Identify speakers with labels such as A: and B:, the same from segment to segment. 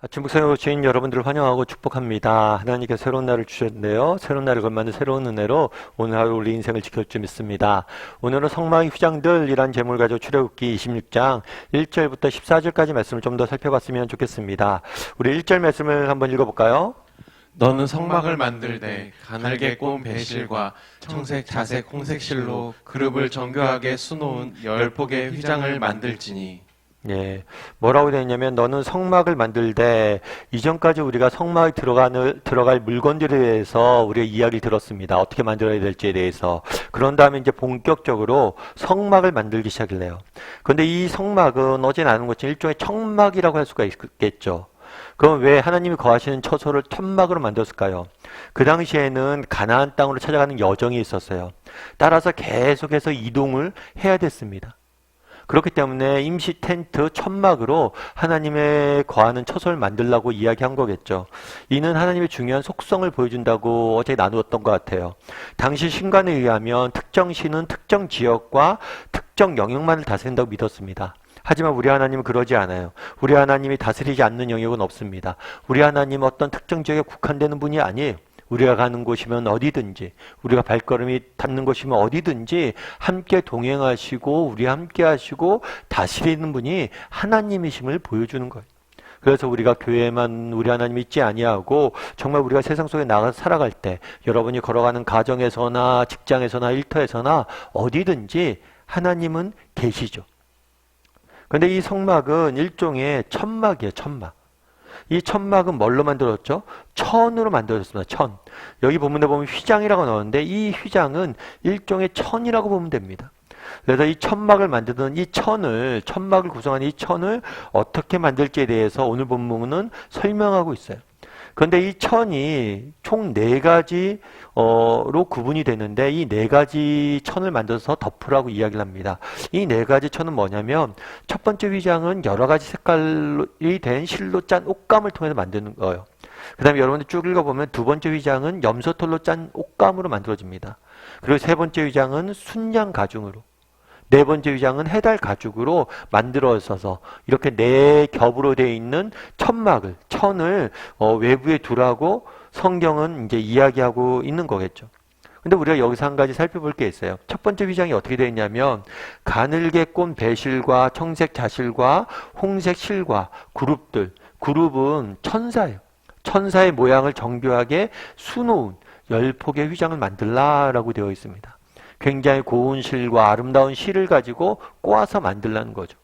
A: 아침 묵상에 오신 여러분들을 환영하고 축복합니다. 하나님께서 새로운 날을 주셨는데요. 새로운 날을 걸맞는 새로운 은혜로 오늘 하루 우리 인생을 지킬 줄 믿습니다. 오늘은 성막의 휘장들이란 제목을 가지고 출애굽기 26장 1절부터 14절까지 말씀을 좀 더 살펴봤으면 좋겠습니다. 우리 1절 말씀을 한번 읽어볼까요?
B: 너는 성막을 만들되 가늘게 꼰 배실과 청색, 자색, 홍색 실로 그룹을 정교하게 수놓은 10폭의 휘장을 만들지니.
A: 예, 뭐라고 되어 있냐면 너는 성막을 만들되 이전까지 우리가 성막에 들어갈 물건들에 대해서 우리가 이야기를 들었습니다. 어떻게 만들어야 될지에 대해서. 그런 다음에 이제 본격적으로 성막을 만들기 시작을 해요. 그런데 이 성막은 어제 나눈 것처럼 일종의 청막이라고 할 수가 있겠죠. 그럼 왜 하나님이 거하시는 처소를 천막으로 만들었을까요? 그 당시에는 가나안 땅으로 찾아가는 여정이 있었어요. 따라서 계속해서 이동을 해야 됐습니다. 그렇기 때문에 임시 텐트 천막으로 하나님의 거하는 처소를 만들라고 이야기한 거겠죠. 이는 하나님의 중요한 속성을 보여준다고 어제 나누었던 것 같아요. 당시 신관에 의하면 특정 시는 특정 지역과 특정 영역만을 다스린다고 믿었습니다. 하지만 우리 하나님은 그러지 않아요. 우리 하나님이 다스리지 않는 영역은 없습니다. 우리 하나님은 어떤 특정 지역에 국한되는 분이 아니에요. 우리가 가는 곳이면 어디든지, 우리가 발걸음이 닿는 곳이면 어디든지 함께 동행하시고 우리 함께 하시고 다스리는 분이 하나님이심을 보여주는 거예요. 그래서 우리가 교회에만 우리 하나님 있지 아니하고 정말 우리가 세상 속에 나가서 살아갈 때 여러분이 걸어가는 가정에서나 직장에서나 일터에서나 어디든지 하나님은 계시죠. 그런데 이 성막은 일종의 천막이에요. 천막. 이 천막은 뭘로 만들어졌죠? 천으로 만들어졌습니다. 천. 여기 본문에 보면 휘장이라고 나오는데 이 휘장은 일종의 천이라고 보면 됩니다. 그래서 이 천막을 만드는 이 천을, 천막을 구성하는 이 천을 어떻게 만들지에 대해서 오늘 본문은 설명하고 있어요. 그런데 이 천이 총 4가지로 구분이 되는데 이 4가지 천을 만들어서 덮으라고 이야기를 합니다. 이 4가지 천은 뭐냐면 첫 번째 휘장은 여러 가지 색깔이 된 실로 짠 옷감을 통해서 만드는 거예요. 그 다음에 여러분들 쭉 읽어보면 두 번째 휘장은 염소털로 짠 옷감으로 만들어집니다. 그리고 세 번째 휘장은 순양 가죽으로, 네 번째 휘장은 해달 가죽으로 만들어져서 이렇게 4겹으로 되어 있는 천막을, 천을 외부에 두라고 성경은 이제 이야기하고 있는 거겠죠. 근데 우리가 여기서 한 가지 살펴볼 게 있어요. 첫 번째 휘장이 어떻게 되어 있냐면 가늘게 꼰 배실과 청색 자실과 홍색 실과 그룹들, 그룹은 천사예요. 천사의 모양을 정교하게 수놓은 10폭의 휘장을 만들라라고 되어 있습니다. 굉장히 고운 실과 아름다운 실을 가지고 꼬아서 만들라는 거죠.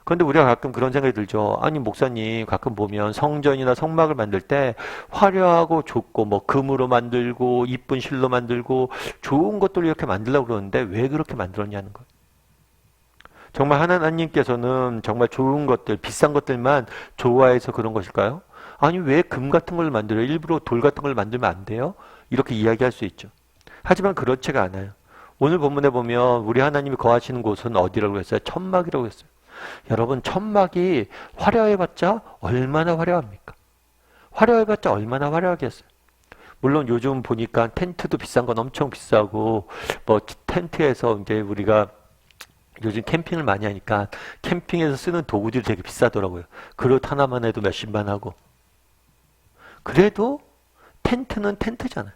A: 그런데 우리가 가끔 그런 생각이 들죠. 아니 목사님 가끔 보면 성전이나 성막을 만들 때 화려하고 좋고 뭐 금으로 만들고 이쁜 실로 만들고 좋은 것들을 이렇게 만들려고 그러는데 왜 그렇게 만들었냐는 거예요. 정말 하나님께서는 정말 좋은 것들, 비싼 것들만 좋아해서 그런 것일까요? 아니 왜 금 같은 걸 만들어요? 일부러 돌 같은 걸 만들면 안 돼요? 이렇게 이야기할 수 있죠. 하지만 그렇지가 않아요. 오늘 본문에 보면 우리 하나님이 거하시는 곳은 어디라고 했어요? 천막이라고 했어요. 여러분 천막이 화려해봤자 얼마나 화려합니까? 화려해봤자 얼마나 화려하겠어요. 물론 요즘 보니까 텐트도 비싼 건 엄청 비싸고 뭐 텐트에서 이제 우리가 요즘 캠핑을 많이 하니까 캠핑에서 쓰는 도구들이 되게 비싸더라고요. 그릇 하나만 해도 몇십만 하고. 그래도 텐트는 텐트잖아요.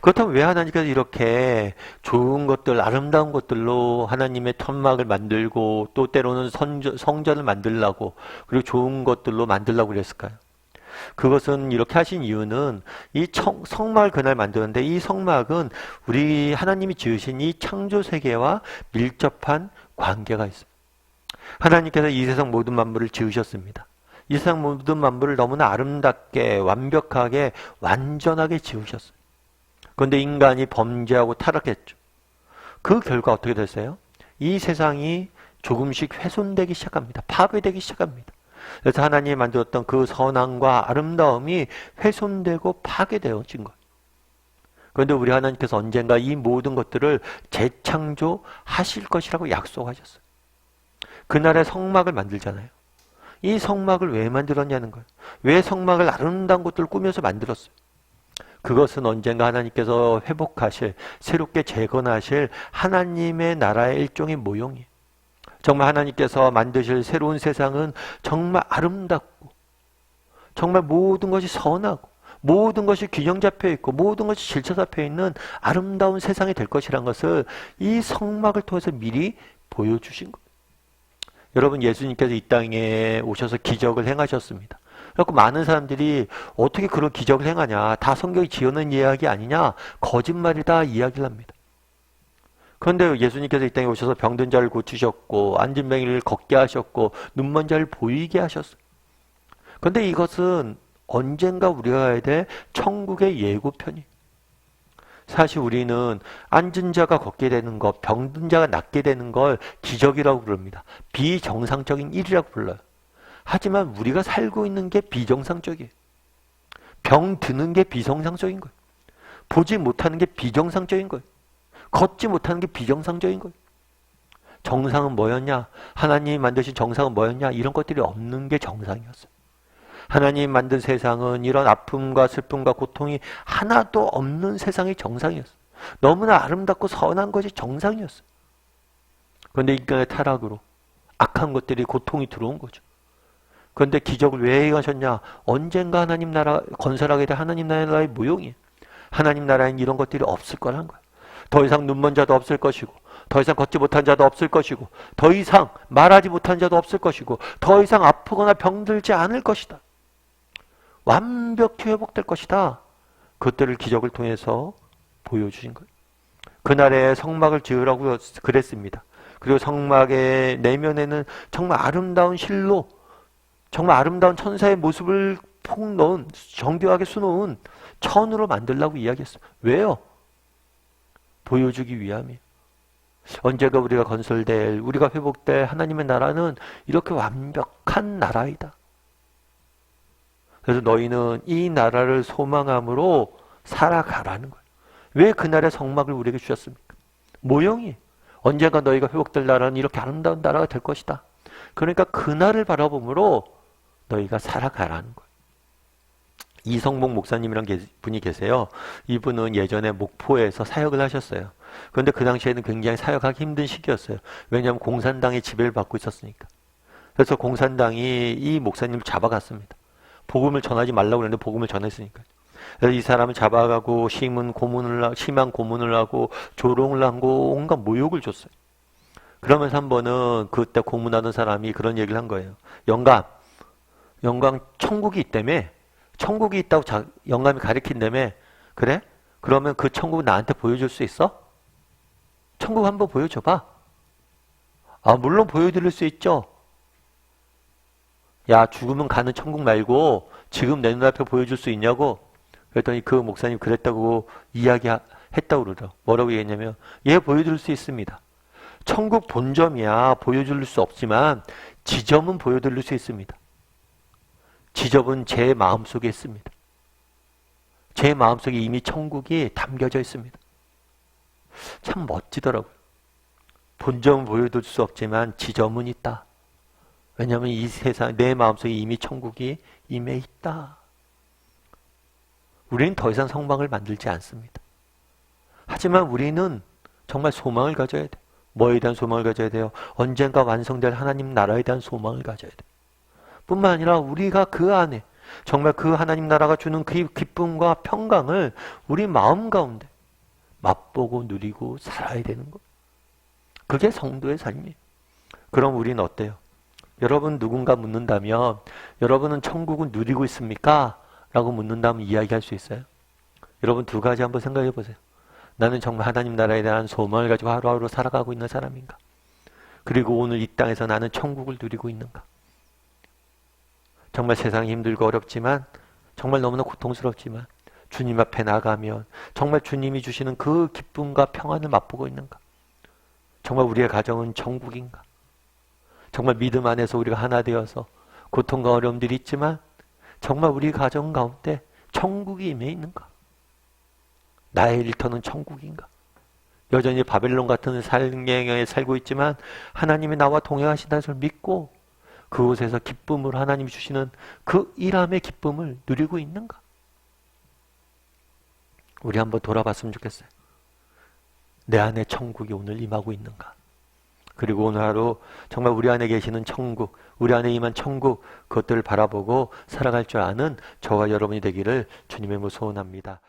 A: 그렇다면 왜 하나님께서 이렇게 좋은 것들, 아름다운 것들로 하나님의 천막을 만들고 또 때로는 성전을 만들라고 그리고 좋은 것들로 만들라고 그랬을까요? 그것은 이렇게 하신 이유는 이 성막을 그날 만드는데 이 성막은 우리 하나님이 지으신 이 창조 세계와 밀접한 관계가 있어요. 하나님께서 이 세상 모든 만물을 지으셨습니다. 이 세상 모든 만물을 너무나 아름답게 완벽하게 완전하게 지으셨어요. 그런데 인간이 범죄하고 타락했죠. 그 결과 어떻게 됐어요? 이 세상이 조금씩 훼손되기 시작합니다. 파괴되기 시작합니다. 그래서 하나님이 만들었던 그 선함과 아름다움이 훼손되고 파괴되어진 거예요. 그런데 우리 하나님께서 언젠가 이 모든 것들을 재창조하실 것이라고 약속하셨어요. 그날의 성막을 만들잖아요. 이 성막을 왜 만들었냐는 거예요. 왜 성막을 아름다운 것들을 꾸며서 만들었어요. 그것은 언젠가 하나님께서 회복하실, 새롭게 재건하실 하나님의 나라의 일종의 모형이에요. 정말 하나님께서 만드실 새로운 세상은 정말 아름답고 정말 모든 것이 선하고 모든 것이 균형 잡혀 있고 모든 것이 질서 잡혀 있는 아름다운 세상이 될 것이란 것을 이 성막을 통해서 미리 보여주신 거예요. 여러분, 예수님께서 이 땅에 오셔서 기적을 행하셨습니다. 그래서 많은 사람들이 어떻게 그런 기적을 행하냐, 다 성경이 지어낸 이야기 아니냐, 거짓말이다 이야기를 합니다. 그런데 예수님께서 이 땅에 오셔서 병든 자를 고치셨고 앉은 뱅이를 걷게 하셨고 눈먼 자를 보이게 하셨어요. 그런데 이것은 언젠가 우리가 가야 될 천국의 예고편이에요. 사실 우리는 앉은 자가 걷게 되는 것, 병든 자가 낫게 되는 걸 기적이라고 부릅니다. 비정상적인 일이라고 불러요. 하지만 우리가 살고 있는 게 비정상적이에요. 병 드는 게 비정상적인 거예요. 보지 못하는 게 비정상적인 거예요. 걷지 못하는 게 비정상적인 거예요. 정상은 뭐였냐? 하나님이 만드신 정상은 뭐였냐? 이런 것들이 없는 게 정상이었어요. 하나님이 만든 세상은 이런 아픔과 슬픔과 고통이 하나도 없는 세상이 정상이었어요. 너무나 아름답고 선한 것이 정상이었어요. 그런데 인간의 타락으로 악한 것들이 고통이 들어온 거죠. 그런데 기적을 왜 행하셨냐? 언젠가 하나님 나라 건설하게 될 하나님 나라의 모형이에요. 하나님 나라엔 이런 것들이 없을 거란 거예요. 더 이상 눈먼 자도 없을 것이고 더 이상 걷지 못한 자도 없을 것이고 더 이상 말하지 못한 자도 없을 것이고 더 이상 아프거나 병들지 않을 것이다. 완벽히 회복될 것이다. 그것들을 기적을 통해서 보여주신 거예요. 그날에 성막을 지으라고 그랬습니다. 그리고 성막의 내면에는 정말 아름다운 실로 정말 아름다운 천사의 모습을 푹 넣은 정교하게 수놓은 천으로 만들라고 이야기했어요. 왜요? 보여주기 위함이에요. 언제가 우리가 건설될, 우리가 회복될 하나님의 나라는 이렇게 완벽한 나라이다. 그래서 너희는 이 나라를 소망함으로 살아가라는 거예요. 왜 그날의 성막을 우리에게 주셨습니까? 모형이에요. 언젠가 너희가 회복될 나라는 이렇게 아름다운 나라가 될 것이다. 그러니까 그날을 바라보므로 너희가 살아가라는 거예요. 이성복 목사님이라는 분이 계세요. 이분은 예전에 목포에서 사역을 하셨어요. 그런데 그 당시에는 굉장히 사역하기 힘든 시기였어요. 왜냐하면 공산당의 지배를 받고 있었으니까. 그래서 공산당이 이 목사님을 잡아갔습니다. 복음을 전하지 말라고 그랬는데 복음을 전했으니까. 그래서 이 사람을 잡아가고 심한 고문을 하고 조롱을 하고 온갖 모욕을 줬어요. 그러면서 한 번은 그때 고문하던 사람이 그런 얘기를 한 거예요. 영감 천국이 있다며? 천국이 있다고 영감이 가리킨다며? 그래? 그러면 그 천국 나한테 보여줄 수 있어? 천국 한번 보여줘봐. 아, 물론 보여드릴 수 있죠. 야, 죽으면 가는 천국 말고 지금 내 눈앞에 보여줄 수 있냐고? 그랬더니 그 목사님 그랬다고 이야기했다고 그러더라고. 뭐라고 얘기했냐면, 예, 보여줄 수 있습니다. 천국 본점이야 보여줄 수 없지만 지점은 보여드릴 수 있습니다. 지점은 제 마음속에 있습니다. 제 마음속에 이미 천국이 담겨져 있습니다. 참 멋지더라고요. 본점은 보여줄 수 없지만 지점은 있다. 왜냐하면 이 세상 내 마음속에 이미 천국이 임해 있다. 우리는 더 이상 성막을 만들지 않습니다. 하지만 우리는 정말 소망을 가져야 돼요. 뭐에 대한 소망을 가져야 돼요? 언젠가 완성될 하나님 나라에 대한 소망을 가져야 돼요. 뿐만 아니라 우리가 그 안에 정말 그 하나님 나라가 주는 그 기쁨과 평강을 우리 마음 가운데 맛보고 누리고 살아야 되는 것. 그게 성도의 삶이에요. 그럼 우리는 어때요? 여러분 누군가 묻는다면 여러분은 천국을 누리고 있습니까? 라고 묻는다면 이야기할 수 있어요. 여러분 두 가지 한번 생각해 보세요. 나는 정말 하나님 나라에 대한 소망을 가지고 하루하루 살아가고 있는 사람인가? 그리고 오늘 이 땅에서 나는 천국을 누리고 있는가? 정말 세상이 힘들고 어렵지만 정말 너무나 고통스럽지만 주님 앞에 나가면 정말 주님이 주시는 그 기쁨과 평안을 맛보고 있는가? 정말 우리의 가정은 천국인가? 정말 믿음 안에서 우리가 하나 되어서 고통과 어려움들이 있지만 정말 우리 가정 가운데 천국이 임해 있는가? 나의 일터는 천국인가? 여전히 바벨론 같은 삶에 살고 있지만 하나님이 나와 동행하신다는 것을 믿고 그곳에서 기쁨으로 하나님이 주시는 그 일함의 기쁨을 누리고 있는가? 우리 한번 돌아봤으면 좋겠어요. 내 안에 천국이 오늘 임하고 있는가? 그리고 오늘 하루 정말 우리 안에 계시는 천국, 우리 안에 임한 천국, 그것들을 바라보고 살아갈 줄 아는 저와 여러분이 되기를 주님의 이름으로 소원합니다.